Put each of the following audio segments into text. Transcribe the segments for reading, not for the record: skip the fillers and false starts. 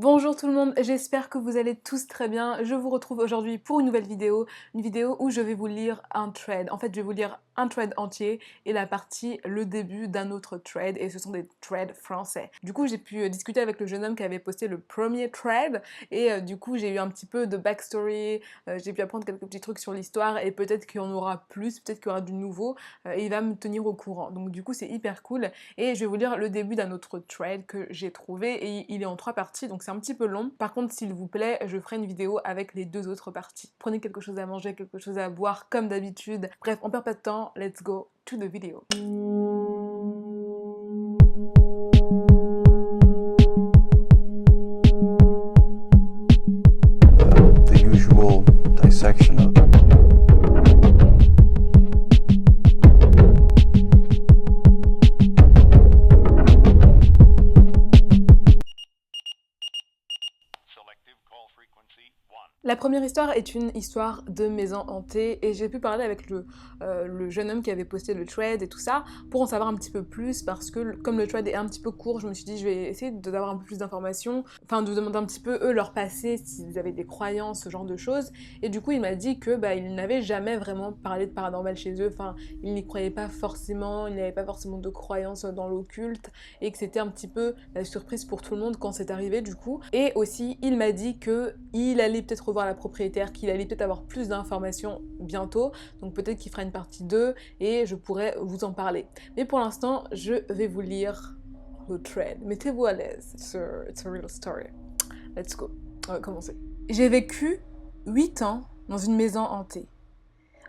Bonjour tout le monde, j'espère que vous allez tous très bien. Je vous retrouve aujourd'hui pour une nouvelle vidéo, où je vais vous lire un thread. En fait, je vais vous lire un thread entier et la partie, le début d'un autre thread, et ce sont des threads français. Du coup, j'ai pu discuter avec le jeune homme qui avait posté le premier thread, et du coup, j'ai eu un petit peu de backstory, j'ai pu apprendre quelques petits trucs sur l'histoire, et peut-être qu'il y en aura plus, peut-être qu'il y aura du nouveau, et il va me tenir au courant. Donc du coup, c'est hyper cool, et je vais vous lire le début d'un autre thread que j'ai trouvé, et il est en 3 parties, donc c'est un petit peu long. Par contre, s'il vous plaît, je ferai une vidéo avec les 2 autres parties. Prenez quelque chose à manger, quelque chose à boire, comme d'habitude. Bref, on perd pas de temps, let's go to the video. The usual dissection of La première histoire est une histoire de maison hantée et j'ai pu parler avec le jeune homme qui avait posté le thread et tout ça pour en savoir un petit peu plus parce que comme le thread est un petit peu court, je me suis dit je vais essayer d'avoir un peu plus d'informations, enfin de demander un petit peu eux leur passé, s'ils avaient des croyances, ce genre de choses. Et du coup il m'a dit que il n'avait jamais vraiment parlé de paranormal chez eux, enfin il n'y croyait pas forcément, il n'avait pas forcément de croyances dans l'occulte et que c'était un petit peu la surprise pour tout le monde quand c'est arrivé du coup. Et aussi il m'a dit que il allait peut-être revoir la propriétaire, qu'il allait peut-être avoir plus d'informations bientôt, donc peut-être qu'il fera une partie 2 et je pourrais vous en parler. Mais pour l'instant, je vais vous lire le thread. Mettez-vous à l'aise, it's a real story. Let's go. On va commencer. J'ai vécu 8 ans dans une maison hantée.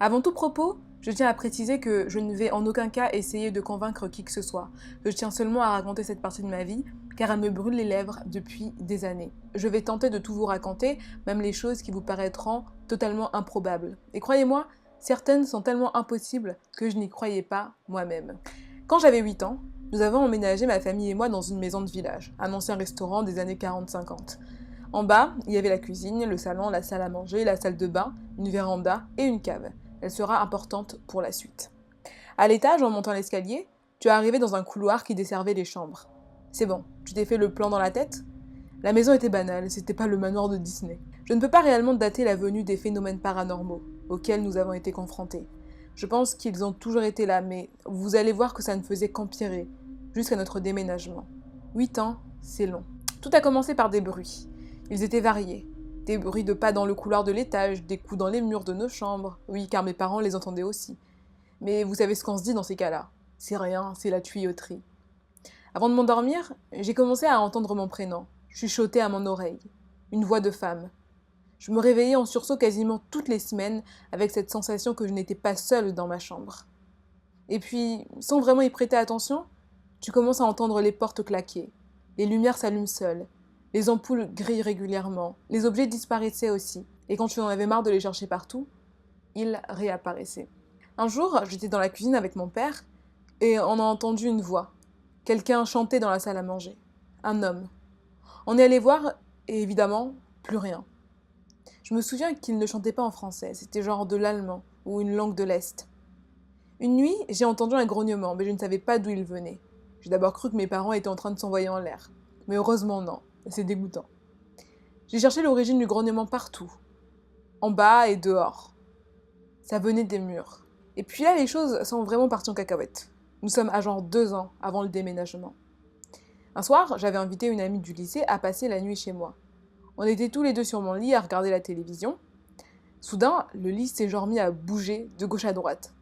Avant tout propos, je tiens à préciser que je ne vais en aucun cas essayer de convaincre qui que ce soit. Je tiens seulement à raconter cette partie de ma vie, car elle me brûle les lèvres depuis des années. Je vais tenter de tout vous raconter, même les choses qui vous paraîtront totalement improbables. Et croyez-moi, certaines sont tellement impossibles que je n'y croyais pas moi-même. Quand j'avais 8 ans, nous avons emménagé ma famille et moi dans une maison de village, un ancien restaurant des années 40-50. En bas, il y avait la cuisine, le salon, la salle à manger, la salle de bain, une véranda et une cave. Elle sera importante pour la suite. À l'étage, en montant l'escalier, tu es arrivé dans un couloir qui desservait les chambres. C'est bon, tu t'es fait le plan dans la tête ? La maison était banale, c'était pas le manoir de Disney. Je ne peux pas réellement dater la venue des phénomènes paranormaux auxquels nous avons été confrontés. Je pense qu'ils ont toujours été là, mais vous allez voir que ça ne faisait qu'empirer, jusqu'à notre déménagement. 8 ans, c'est long. Tout a commencé par des bruits. Ils étaient variés. Des bruits de pas dans le couloir de l'étage, des coups dans les murs de nos chambres. Oui, car mes parents les entendaient aussi. Mais vous savez ce qu'on se dit dans ces cas-là. C'est rien, c'est la tuyauterie. Avant de m'endormir, j'ai commencé à entendre mon prénom, chuchoter à mon oreille. Une voix de femme. Je me réveillais en sursaut quasiment toutes les semaines avec cette sensation que je n'étais pas seule dans ma chambre. Et puis, sans vraiment y prêter attention, tu commences à entendre les portes claquer. Les lumières s'allument seules. Les ampoules grillent régulièrement. Les objets disparaissaient aussi. Et quand tu en avais marre de les chercher partout, ils réapparaissaient. Un jour, j'étais dans la cuisine avec mon père et on a entendu une voix. Quelqu'un chantait dans la salle à manger. Un homme. On est allé voir et évidemment, plus rien. Je me souviens qu'il ne chantait pas en français, c'était genre de l'allemand ou une langue de l'Est. Une nuit, j'ai entendu un grognement, mais je ne savais pas d'où il venait. J'ai d'abord cru que mes parents étaient en train de s'envoyer en l'air. Mais heureusement non, c'est dégoûtant. J'ai cherché l'origine du grognement partout. En bas et dehors. Ça venait des murs. Et puis là, les choses sont vraiment parties en cacahuète. Nous sommes à genre 2 ans avant le déménagement. Un soir, j'avais invité une amie du lycée à passer la nuit chez moi. On était tous les deux sur mon lit à regarder la télévision. Soudain, le lit s'est genre mis à bouger de gauche à droite.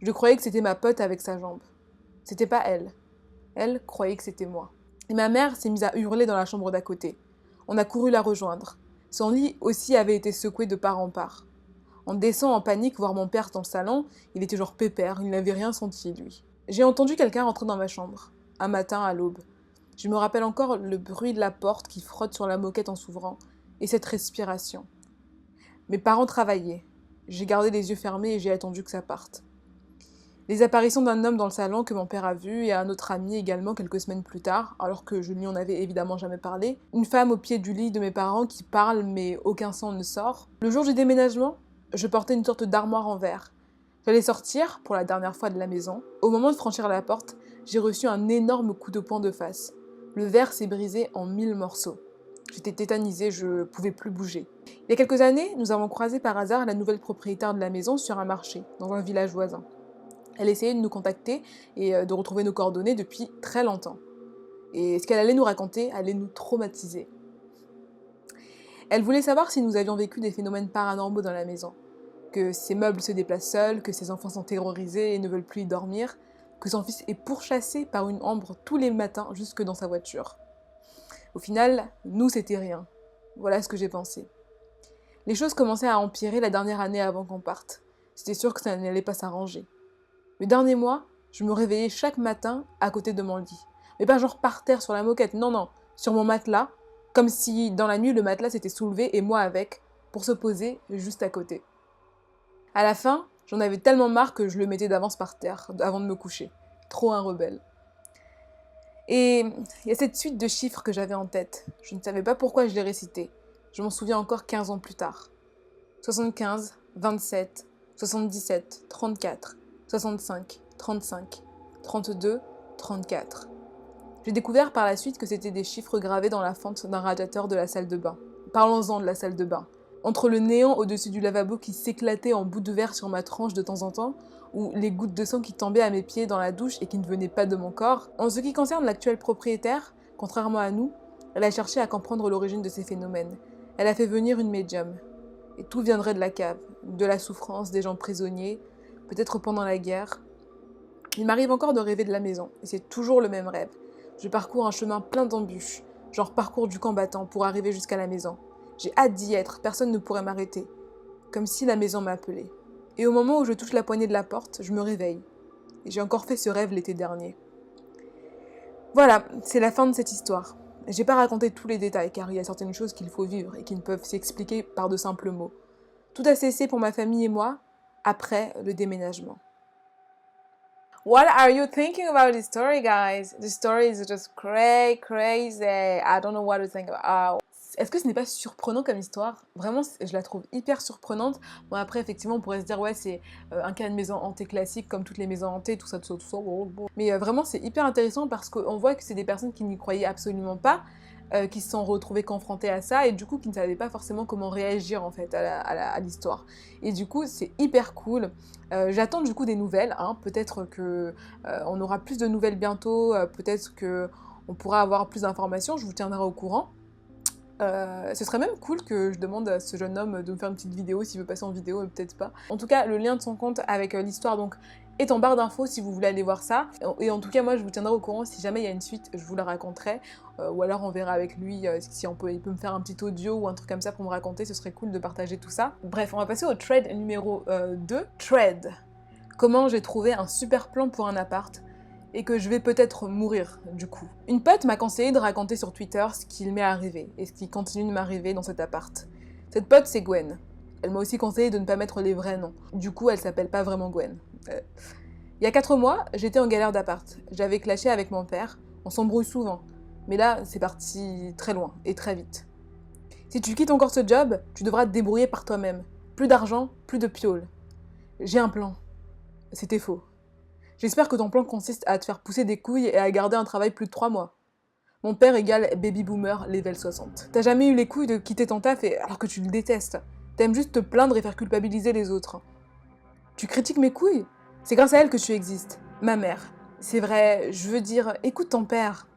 Je croyais que c'était ma pote avec sa jambe. C'était pas elle. Elle croyait que c'était moi. Et ma mère s'est mise à hurler dans la chambre d'à côté. On a couru la rejoindre. Son lit aussi avait été secoué de part en part. On descend en panique voir mon père dans le salon, il était genre pépère, il n'avait rien senti lui. J'ai entendu quelqu'un rentrer dans ma chambre, un matin à l'aube. Je me rappelle encore le bruit de la porte qui frotte sur la moquette en s'ouvrant, et cette respiration. Mes parents travaillaient. J'ai gardé les yeux fermés et j'ai attendu que ça parte. Les apparitions d'un homme dans le salon que mon père a vu et un autre ami également quelques semaines plus tard, alors que je ne lui en avais évidemment jamais parlé. Une femme au pied du lit de mes parents qui parle mais aucun son ne sort. Le jour du déménagement, je portais une sorte d'armoire en verre. J'allais sortir, pour la dernière fois de la maison. Au moment de franchir la porte, j'ai reçu un énorme coup de poing de face. Le verre s'est brisé en 1000 morceaux. J'étais tétanisée, je pouvais plus bouger. Il y a quelques années, nous avons croisé par hasard la nouvelle propriétaire de la maison sur un marché, dans un village voisin. Elle essayait de nous contacter et de retrouver nos coordonnées depuis très longtemps. Et ce qu'elle allait nous raconter allait nous traumatiser. Elle voulait savoir si nous avions vécu des phénomènes paranormaux dans la maison, que ses meubles se déplacent seuls, que ses enfants sont terrorisés et ne veulent plus y dormir, que son fils est pourchassé par une ombre tous les matins jusque dans sa voiture. Au final, nous, c'était rien. Voilà ce que j'ai pensé. Les choses commençaient à empirer la dernière année avant qu'on parte. C'était sûr que ça n'allait pas s'arranger. Le dernier mois, je me réveillais chaque matin à côté de mon lit. Mais pas genre par terre sur la moquette, non, sur mon matelas, comme si dans la nuit le matelas s'était soulevé et moi avec, pour se poser juste à côté. À la fin, j'en avais tellement marre que je le mettais d'avance par terre, avant de me coucher. Trop un rebelle. Et il y a cette suite de chiffres que j'avais en tête. Je ne savais pas pourquoi je les récitais. Je m'en souviens encore 15 ans plus tard. 75, 27, 77, 34, 65, 35, 32, 34. J'ai découvert par la suite que c'était des chiffres gravés dans la fente d'un radiateur de la salle de bain. Parlons-en de la salle de bain. Entre le néant au-dessus du lavabo qui s'éclatait en bouts de verre sur ma tranche de temps en temps, ou les gouttes de sang qui tombaient à mes pieds dans la douche et qui ne venaient pas de mon corps, en ce qui concerne l'actuelle propriétaire, contrairement à nous, elle a cherché à comprendre l'origine de ces phénomènes. Elle a fait venir une médium. Et tout viendrait de la cave, de la souffrance des gens prisonniers, peut-être pendant la guerre. Il m'arrive encore de rêver de la maison, et c'est toujours le même rêve. Je parcours un chemin plein d'embûches, genre parcours du combattant pour arriver jusqu'à la maison. J'ai hâte d'y être, personne ne pourrait m'arrêter. Comme si la maison m'appelait. Et au moment où je touche la poignée de la porte, je me réveille. Et j'ai encore fait ce rêve l'été dernier. Voilà, c'est la fin de cette histoire. J'ai pas raconté tous les détails car il y a certaines choses qu'il faut vivre et qui ne peuvent s'expliquer par de simples mots. Tout a cessé pour ma famille et moi après le déménagement. What are you thinking about this story, guys? The story is just crazy. I don't know what to think about. Est-ce que ce n'est pas surprenant comme histoire? Vraiment, je la trouve hyper surprenante. Bon, après, effectivement, on pourrait se dire, ouais, c'est un cas de maison hantée classique, comme toutes les maisons hantées, tout ça. Mais vraiment, c'est hyper intéressant parce qu'on voit que c'est des personnes qui n'y croyaient absolument pas, qui se sont retrouvées confrontées à ça, et du coup, qui ne savaient pas forcément comment réagir, en fait, à l'histoire. Et du coup, c'est hyper cool. J'attends, du coup, des nouvelles, hein. Peut-être qu'on aura plus de nouvelles bientôt, peut-être qu'on pourra avoir plus d'informations, je vous tiendrai au courant. Ce serait même cool que je demande à ce jeune homme de me faire une petite vidéo s'il veut passer en vidéo, mais peut-être pas. En tout cas, le lien de son compte avec l'histoire donc est en barre d'infos si vous voulez aller voir ça. Et en tout cas, moi, je vous tiendrai au courant si jamais il y a une suite, je vous la raconterai. Ou alors on verra avec lui si il peut me faire un petit audio ou un truc comme ça pour me raconter, ce serait cool de partager tout ça. Bref, on va passer au thread numéro 2. Thread. Comment j'ai trouvé un super plan pour un appart et que je vais peut-être mourir, du coup. Une pote m'a conseillé de raconter sur Twitter ce qu'il m'est arrivé, et ce qui continue de m'arriver dans cet appart. Cette pote, c'est Gwen. Elle m'a aussi conseillé de ne pas mettre les vrais noms. Du coup, elle s'appelle pas vraiment Gwen. Il y a 4 mois, j'étais en galère d'appart. J'avais clashé avec mon père, on s'embrouille souvent. Mais là, c'est parti très loin, et très vite. Si tu quittes encore ce job, tu devras te débrouiller par toi-même. Plus d'argent, plus de piole. J'ai un plan. C'était faux. J'espère que ton plan consiste à te faire pousser des couilles et à garder un travail plus de 3 mois. Mon père égale baby boomer level 60. T'as jamais eu les couilles de quitter ton taf alors que tu le détestes. T'aimes juste te plaindre et faire culpabiliser les autres. Tu critiques mes couilles? C'est grâce à elle que tu existes. Ma mère. C'est vrai, je veux dire, écoute ton père.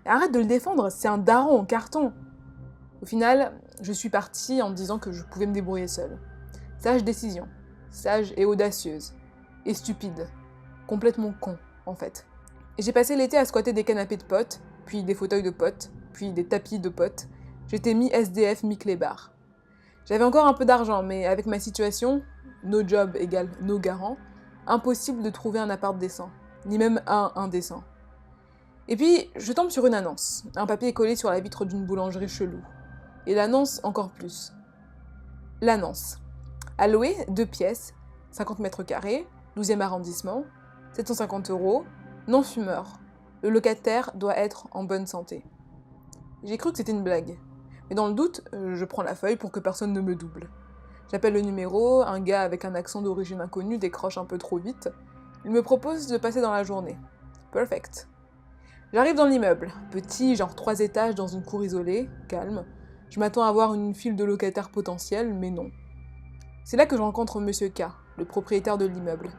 Arrête de le défendre, c'est un daron en carton. Au final, je suis partie en me disant que je pouvais me débrouiller seule. Sage décision. Sage et audacieuse. Et stupide. Complètement con, en fait. Et j'ai passé l'été à squatter des canapés de potes, puis des fauteuils de potes, puis des tapis de potes. J'étais mi-SDF, mi-clébard. J'avais encore un peu d'argent, mais avec ma situation, no job égale no garant, impossible de trouver un appart décent, ni même un indécent. Et puis, je tombe sur une annonce, un papier collé sur la vitre d'une boulangerie chelou. Et l'annonce encore plus. L'annonce. À louer, 2 pièces, 50 mètres carrés, 12e arrondissement, 750 €, non-fumeur. Le locataire doit être en bonne santé. J'ai cru que c'était une blague. Mais dans le doute, je prends la feuille pour que personne ne me double. J'appelle le numéro, un gars avec un accent d'origine inconnue décroche un peu trop vite. Il me propose de passer dans la journée. Perfect. J'arrive dans l'immeuble, petit, genre 3 étages dans une cour isolée, calme. Je m'attends à voir une file de locataires potentiels, mais non. C'est là que je rencontre Monsieur K, le propriétaire de l'immeuble.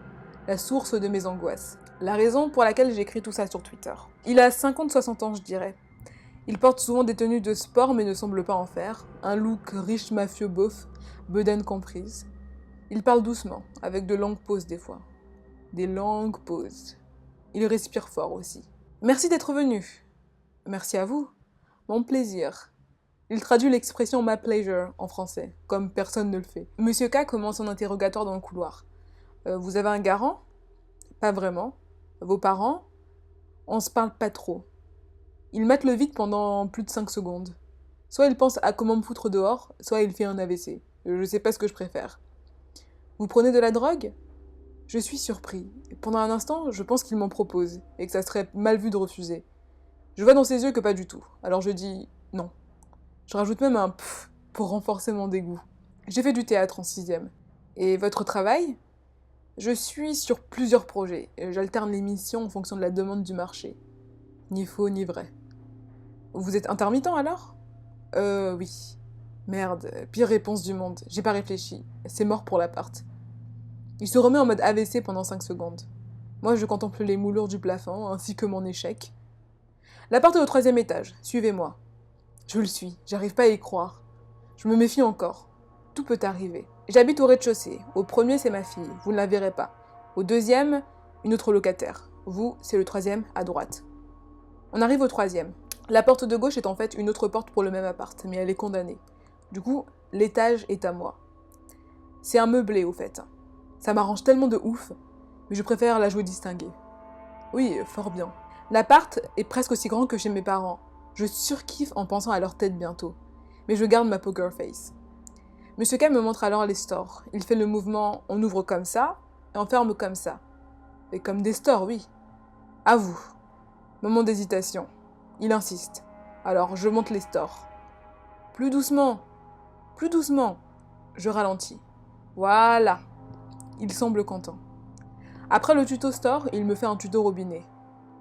La source de mes angoisses. La raison pour laquelle j'écris tout ça sur Twitter. Il a 50-60 ans, je dirais. Il porte souvent des tenues de sport mais ne semble pas en faire. Un look riche mafieux beauf, bedaine comprise. Il parle doucement, avec de longues pauses des fois. Des longues pauses. Il respire fort aussi. Merci d'être venu. Merci à vous. Mon plaisir. Il traduit l'expression my pleasure en français, comme personne ne le fait. Monsieur K commence son interrogatoire dans le couloir. Vous avez un garant? Pas vraiment. Vos parents? On se parle pas trop. Il mate le vide pendant plus de 5 secondes. Soit il pense à comment me foutre dehors, soit il fait un AVC. Je sais pas ce que je préfère. Vous prenez de la drogue? Je suis surpris. Pendant un instant, je pense qu'il m'en propose, et que ça serait mal vu de refuser. Je vois dans ses yeux que pas du tout, alors je dis non. Je rajoute même un pff pour renforcer mon dégoût. J'ai fait du théâtre en 6e. Et votre travail? Je suis sur plusieurs projets, et j'alterne les missions en fonction de la demande du marché. Ni faux ni vrai. Vous êtes intermittent alors? Oui. Merde, pire réponse du monde, j'ai pas réfléchi. C'est mort pour l'appart. Il se remet en mode AVC pendant 5 secondes. Moi, je contemple les moulures du plafond, ainsi que mon échec. L'appart est au 3e étage, suivez-moi. Je le suis, j'arrive pas à y croire. Je me méfie encore. Tout peut arriver. J'habite au rez-de-chaussée. Au premier, c'est ma fille, vous ne la verrez pas. Au 2e, une autre locataire. Vous, c'est le 3e, à droite. On arrive au 3e. La porte de gauche est en fait une autre porte pour le même appart, mais elle est condamnée. Du coup, l'étage est à moi. C'est un meublé, au fait. Ça m'arrange tellement de ouf, mais je préfère la jouer distinguée. Oui, fort bien. L'appart est presque aussi grand que chez mes parents. Je surkiffe en pensant à leur tête bientôt. Mais je garde ma poker face. Monsieur K me montre alors les stores. Il fait le mouvement on ouvre comme ça et on ferme comme ça. Et comme des stores, oui. À vous. Moment d'hésitation. Il insiste. Alors je monte les stores. Plus doucement. Plus doucement. Je ralentis. Voilà. Il semble content. Après le tuto store, il me fait un tuto robinet.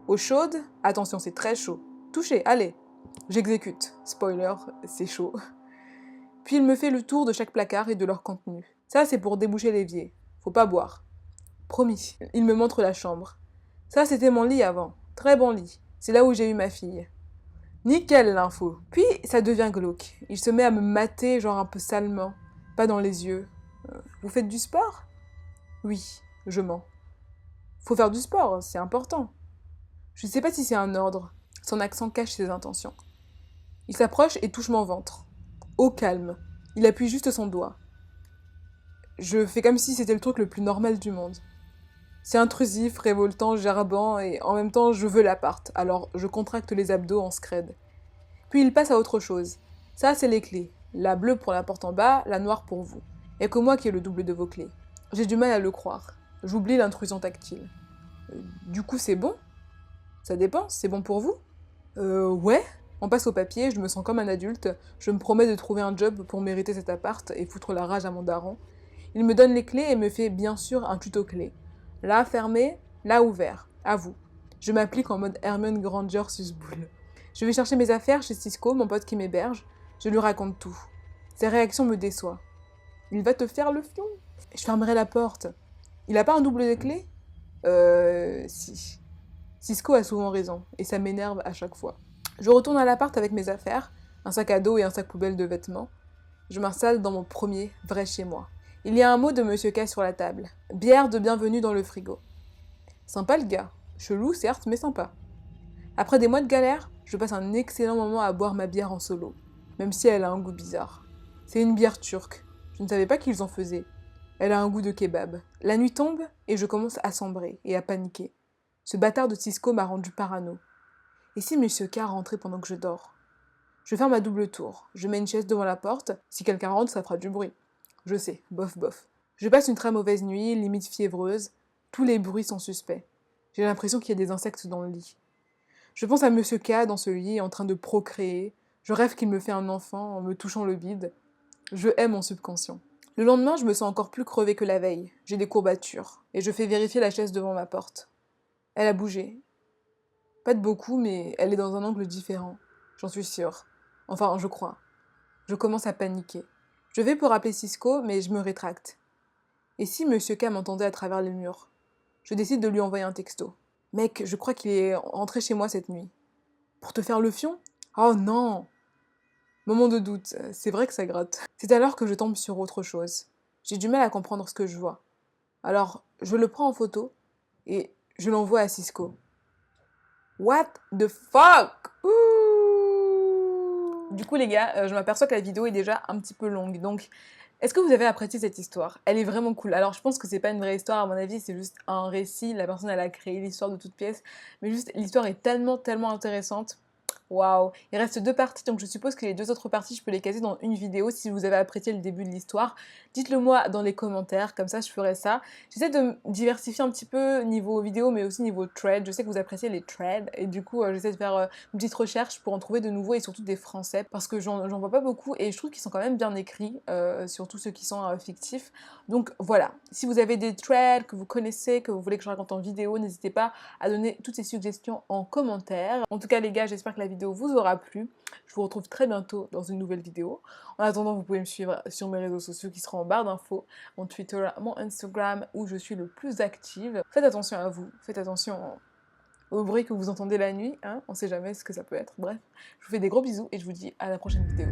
Eau chaude, attention c'est très chaud. Touchez, allez. J'exécute. Spoiler, c'est chaud. Puis il me fait le tour de chaque placard et de leur contenu. Ça c'est pour déboucher l'évier. Faut pas boire. Promis. Il me montre la chambre. Ça c'était mon lit avant. Très bon lit. C'est là où j'ai eu ma fille. Nickel l'info. Puis ça devient glauque. Il se met à me mater genre un peu salement. Pas dans les yeux. Vous faites du sport? Oui, je mens. Faut faire du sport, c'est important. Je sais pas si c'est un ordre. Son accent cache ses intentions. Il s'approche et touche mon ventre. Au calme. Il appuie juste son doigt. Je fais comme si c'était le truc le plus normal du monde. C'est intrusif, révoltant, gerbant, et en même temps je veux l'appart, alors je contracte les abdos en scred. Puis il passe à autre chose. Ça, c'est les clés. La bleue pour la porte en bas, la noire pour vous. Et que moi qui ai le double de vos clés. J'ai du mal à le croire. J'oublie l'intrusion tactile. Du coup, c'est bon? Ça dépend, c'est bon pour vous? Ouais. On passe au papier, je me sens comme un adulte, je me promets de trouver un job pour mériter cet appart et foutre la rage à mon daron. Il me donne les clés et me fait bien sûr un tuto clé. Là fermé, là ouvert. À vous. Je m'applique en mode Hermione Granger susboule. Je vais chercher mes affaires chez Cisco, mon pote qui m'héberge. Je lui raconte tout. Ses réactions me déçoivent. Il va te faire le fion. Je fermerai la porte. Il a pas un double de clé? Si. Cisco a souvent raison, et ça m'énerve à chaque fois. Je retourne à l'appart avec mes affaires, un sac à dos et un sac poubelle de vêtements. Je m'installe dans mon premier vrai chez moi. Il y a un mot de Monsieur K sur la table. Bière de bienvenue dans le frigo. Sympa le gars. Chelou certes, mais sympa. Après des mois de galère, je passe un excellent moment à boire ma bière en solo, même si elle a un goût bizarre. C'est une bière turque. Je ne savais pas qu'ils en faisaient. Elle a un goût de kebab. La nuit tombe et je commence à sombrer et à paniquer. Ce bâtard de Cisco m'a rendu parano. Et si Monsieur K rentrait pendant que je dors? Je ferme à double tour. Je mets une chaise devant la porte. Si quelqu'un rentre, ça fera du bruit. Je sais, bof bof. Je passe une très mauvaise nuit, limite fiévreuse. Tous les bruits sont suspects. J'ai l'impression qu'il y a des insectes dans le lit. Je pense à Monsieur K dans ce lit en train de procréer. Je rêve qu'il me fait un enfant en me touchant le bide. Je hais mon subconscient. Le lendemain, je me sens encore plus crevée que la veille. J'ai des courbatures. Et je fais vérifier la chaise devant ma porte. Elle a bougé. Pas de beaucoup, mais elle est dans un angle différent. J'en suis sûre. Enfin, je crois. Je commence à paniquer. Je vais pour appeler Cisco, mais je me rétracte. Et si Monsieur K m'entendait à travers les murs? Je décide de lui envoyer un texto. Mec, je crois qu'il est rentré chez moi cette nuit. Pour te faire le fion? Oh non! Moment de doute, c'est vrai que ça gratte. C'est alors que je tombe sur autre chose. J'ai du mal à comprendre ce que je vois. Alors, je le prends en photo et je l'envoie à Cisco. What the fuck? Ouh. Du coup, les gars, je m'aperçois que la vidéo est déjà un petit peu longue. Donc, est-ce que vous avez apprécié cette histoire? Elle est vraiment cool. Alors, je pense que c'est pas une vraie histoire, à mon avis, c'est juste un récit. La personne, elle a créé l'histoire de toute pièce. Mais juste, l'histoire est tellement, tellement intéressante. Waouh! Il reste 2 parties, donc je suppose que les 2 autres parties, je peux les caser dans une vidéo. Si vous avez apprécié le début de l'histoire, dites-le moi dans les commentaires, comme ça je ferai ça. J'essaie de me diversifier un petit peu niveau vidéo, mais aussi niveau thread. Je sais que vous appréciez les threads, et du coup j'essaie de faire une petite recherche pour en trouver de nouveaux, et surtout des français, parce que j'en vois pas beaucoup, et je trouve qu'ils sont quand même bien écrits, surtout ceux qui sont fictifs. Donc voilà, si vous avez des threads que vous connaissez, que vous voulez que je raconte en vidéo, n'hésitez pas à donner toutes ces suggestions en commentaire. En tout cas les gars, j'espère que la vidéo vous aura plu. Je vous retrouve très bientôt dans une nouvelle vidéo. En attendant, vous pouvez me suivre sur mes réseaux sociaux qui seront en barre d'infos, mon Twitter, mon Instagram, où je suis le plus active. Faites attention à vous, faites attention au bruit que vous entendez la nuit, hein, on sait jamais ce que ça peut être. Bref, je vous fais des gros bisous et je vous dis à la prochaine vidéo.